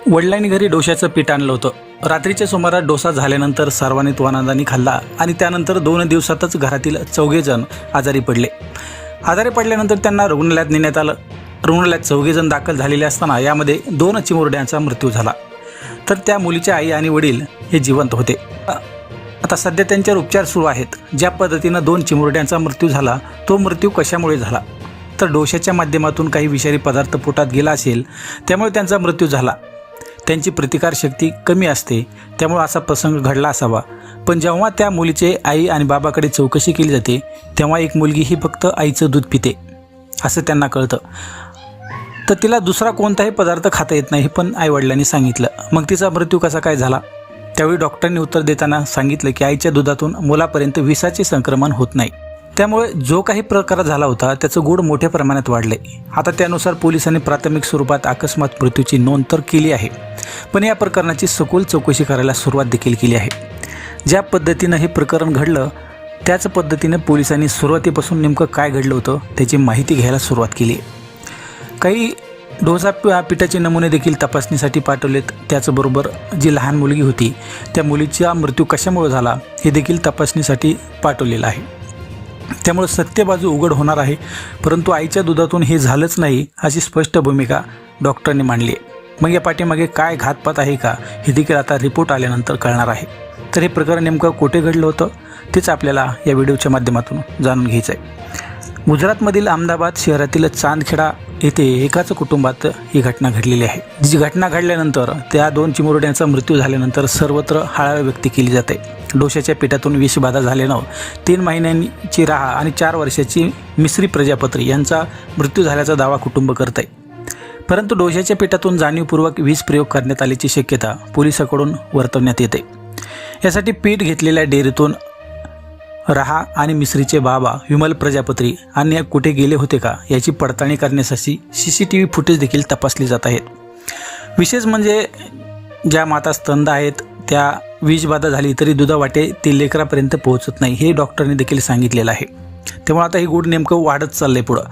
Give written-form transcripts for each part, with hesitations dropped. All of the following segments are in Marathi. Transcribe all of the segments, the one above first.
वडिलांनी घरी डोशाचं पीठ आणलं होतं. रात्रीच्या सुमारास डोसा झाल्यानंतर सर्वांनी तो आनंदाने खाल्ला आणि त्यानंतर 2 दिवसातच घरातील 4 जण आजारी पडले. आजारी पडल्यानंतर त्यांना रुग्णालयात नेण्यात आलं. रुग्णालयात 4 जण दाखल झालेले असताना यामध्ये 2 चिमुरड्यांचा मृत्यू झाला. तर त्या मुलीच्या आई आणि वडील हे जिवंत होते. आता सध्या त्यांच्यावर उपचार सुरू आहेत. ज्या पद्धतीनं 2 चिमुरड्यांचा मृत्यू झाला तो मृत्यू कशामुळे झाला तर डोशाच्या माध्यमातून काही विषारी पदार्थ पोटात गेला असेल, त्यामुळे त्यांचा मृत्यू झाला. त्यांची प्रतिकारशक्ती कमी असते, त्यामुळे असा प्रसंग घडला असावा. पण जेव्हा त्या मुलीचे आई आणि बाबाकडे चौकशी केली जाते तेव्हा एक मुलगी ही फक्त आईचं दूध पिते असं त्यांना कळतं. तर तिला दुसरा कोणताही पदार्थ खाता येत नाही, पण आईवडिलांनी सांगितलं. मग तिचा मृत्यू कसा काय झाला? त्यावेळी डॉक्टरांनी उत्तर देताना सांगितलं की आईच्या दुधातून मुलापर्यंत विषाचे संक्रमण होत नाही, त्यामुळे जो काही प्रकार झाला होता त्याचं गूढ मोठ्या प्रमाणात वाढले. आता त्यानुसार पोलिसांनी प्राथमिक स्वरूपात अकस्मात मृत्यूची नोंद तर केली आहे, पण या प्रकरणाची सखोल चौकशी करायला सुरुवात देखील केली आहे. ज्या पद्धतीनं हे प्रकरण घडलं त्याच पद्धतीने पोलिसांनी सुरुवातीपासून नेमकं काय घडलं होतं त्याची माहिती घ्यायला सुरुवात केली आहे. काही डोसा पिठाचे नमुने देखील तपासणीसाठी पाठवलेत. त्याचबरोबर जी लहान मुलगी होती त्या मुलीचा मृत्यू कशामुळे झाला हे देखील तपासणीसाठी पाठवलेलं आहे. त्यामुळे सत्य बाजू उघड होणार आहे. परंतु आईच्या दुधातून हे झालंच नाही अशी स्पष्ट भूमिका डॉक्टरांनी मांडली आहे. मग या पाठीमागे काय घातपात आहे का हे देखील आता रिपोर्ट आल्यानंतर कळणार आहे. तर हे प्रकरण नेमकं कुठे घडलं होतं तेच आपल्याला या व्हिडिओच्या माध्यमातून जाणून घ्यायचं आहे. गुजरातमधील अहमदाबाद शहरातील चांदखेडा येथे एकाच कुटुंबात ही घटना घडलेली आहे. जी घटना घडल्यानंतर त्या 2 चिमुरड्यांचा मृत्यू झाल्यानंतर सर्वत्र हळहळ व्यक्त केली जाते. डोशाच्या पिठातून विषबाधा झाल्यानं 3 महिन्यांची राहा आणि 4 वर्षाची मिश्री प्रजापत्री यांचा मृत्यू झाल्याचा दावा कुटुंब करत आहे. परंतु डोशाच्या पिठातून जाणीवपूर्वक विष प्रयोग करण्यात आल्याची शक्यता पोलिसांकडून वर्तवण्यात येते. यासाठी पीठ घेतलेल्या डेअरीतून रहा आणि मिश्रीचे बाबा विमल प्रजापत्री अन्य कुठे गेले होते का याची पडताळणी करण्यासाठी CCTV फुटेज देखील तपासली जात आहेत. विशेष म्हणजे ज्या माता स्तंद आहेत त्या विषबाधा झाली तरी दुधावाटे ते लेकरापर्यंत पोहोचत नाही हे डॉक्टरने देखील सांगितलेलं आहे. त्यामुळे आता हे गूढ नेमकं वाढत चाललंय पुढं.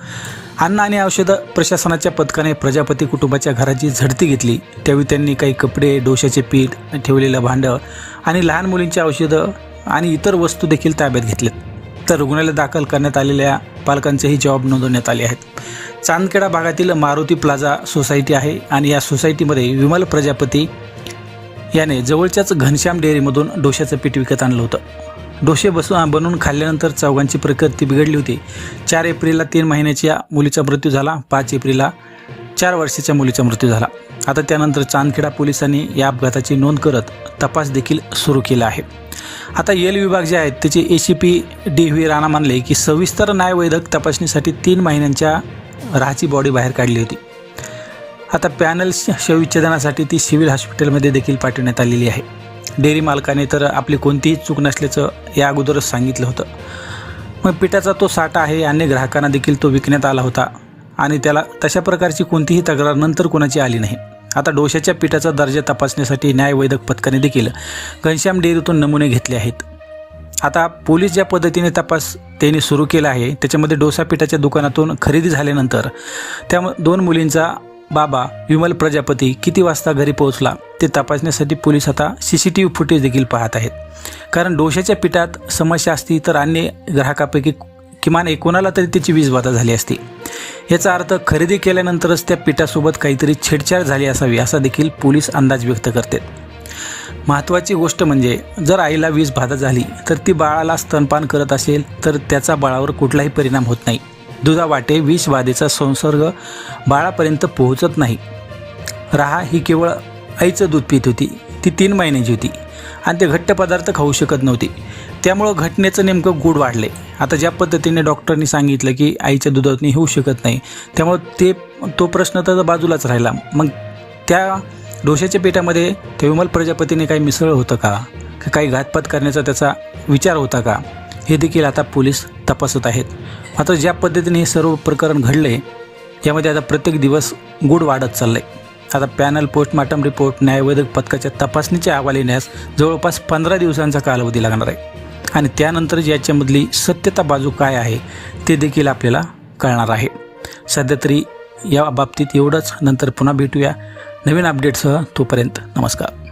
अन्न आणि औषध प्रशासनाच्या पथकाने प्रजापती कुटुंबाच्या घराची झडती घेतली. त्यावेळी त्यांनी काही कपडे, डोशाचे पीठ, ठेवलेलं भांडं आणि लहान मुलींची औषधं आणि इतर वस्तू देखील ताब्यात घेतलेत. तर रुग्णालयात दाखल करण्यात आलेल्या पालकांचेही जबाब नोंदवण्यात आले आहेत. चांदखेडा भागातील मारुती प्लाझा सोसायटी आहे आणि या सोसायटीमध्ये विमल प्रजापती याने जवळच्याच घनश्याम डेअरीमधून डोशाचं पीठ विकत आणलं होतं. डोसे बनवून खाल्ल्यानंतर चौघांची प्रकृती बिघडली होती. 4 एप्रिलला 3 महिन्याच्या मुलीचा मृत्यू झाला. 5 एप्रिलला 4 वर्षाच्या मुलीचा मृत्यू झाला. आता त्यानंतर चांदखेडा पोलिसांनी या अपघाताची नोंद करत तपास देखील सुरू केला आहे. आता येल विभाग जे आहेत त्याचे ACP DV राणा मानले की सविस्तर न्यायवैद्यक तपासणीसाठी 3 महिन्यांच्या राहाची बॉडी बाहेर काढली होती. आता पॅनल शवविच्छेदनासाठी ती सिव्हिल हॉस्पिटलमध्ये देखील पाठवण्यात आलेली आहे. डेअरी मालकाने तर आपली कोणतीही चूक नसल्याचं या अगोदरच सांगितलं होतं. मग पिठाचा तो साठा आहे, अन्य ग्राहकांना देखील तो विकण्यात आला होता आणि त्याला तशा प्रकारची कोणतीही तक्रार नंतर कोणाची आली नाही. आता डोशाच्या पिठाचा दर्जा तपासण्यासाठी न्यायवैद्यक पथकाने देखील घनश्याम डेअरीतून नमुने घेतले आहेत. आता पोलीस ज्या पद्धतीने तपास त्यांनी सुरू केला आहे त्याच्यामध्ये डोसा पिठाच्या दुकानातून खरेदी झाल्यानंतर त्या 2 मुलींचा बाबा विमल प्रजापती किती वाजता घरी पोहोचला ते तपासण्यासाठी पोलीस आता CCTV फुटेज देखील पाहत आहेत. कारण डोशाच्या पिठात समस्या असती तर अन्य ग्राहकापैकी किमान एकोणाला तरी त्याची विषबाधा झाली असती. याचा अर्थ खरेदी केल्यानंतरच त्या पिठासोबत काहीतरी छेडछाड झाली असावी असा देखील पोलीस अंदाज व्यक्त करतात. महत्त्वाची गोष्ट म्हणजे जर आईला विषबाधा झाली तर ती बाळाला स्तनपान करत असेल तर त्याचा बाळावर कुठलाही परिणाम होत नाही. दुधावाटे विषबाधेचा संसर्ग बाळापर्यंत पोहोचत नाही. रहा ही केवळ आईचं दूध पित होती. ती 3 महिन्याची होती आणि ते घट्ट पदार्थ खाऊ शकत नव्हती. त्यामुळं घटनेचं नेमकं गूढ वाढले. आता ज्या पद्धतीने डॉक्टरांनी सांगितलं की आईच्या दुधातून होऊ शकत नाही त्यामुळे तो प्रश्न तर बाजूलाच राहिला. मग त्या डोशाच्या पिठामध्ये त्या विमल प्रजापतीने काही मिसळ होतं का, काही घातपात करण्याचा त्याचा विचार होता का हे देखील आता पोलीस तपासत आहेत. मात्र ज्या पद्धतीने हे सर्व प्रकरण घडले यामध्ये आता प्रत्येक दिवस गूढ वाढत चाललं आहे. आता पॅनल पोस्टमॉर्टम रिपोर्ट न्यायवैद्यक पथकाच्या तपासणीचे अहवाल येण्यास जवळपास 15 दिवसांचा कालावधी लागणार आहे आणि त्यानंतर याच्यामधली सत्यता बाजू काय आहे ते देखील आपल्याला कळणार आहे. सध्या तरी या बाबतीत एवढंच. नंतर पुन्हा भेटूया नवीन अपडेटसह. तोपर्यंत नमस्कार.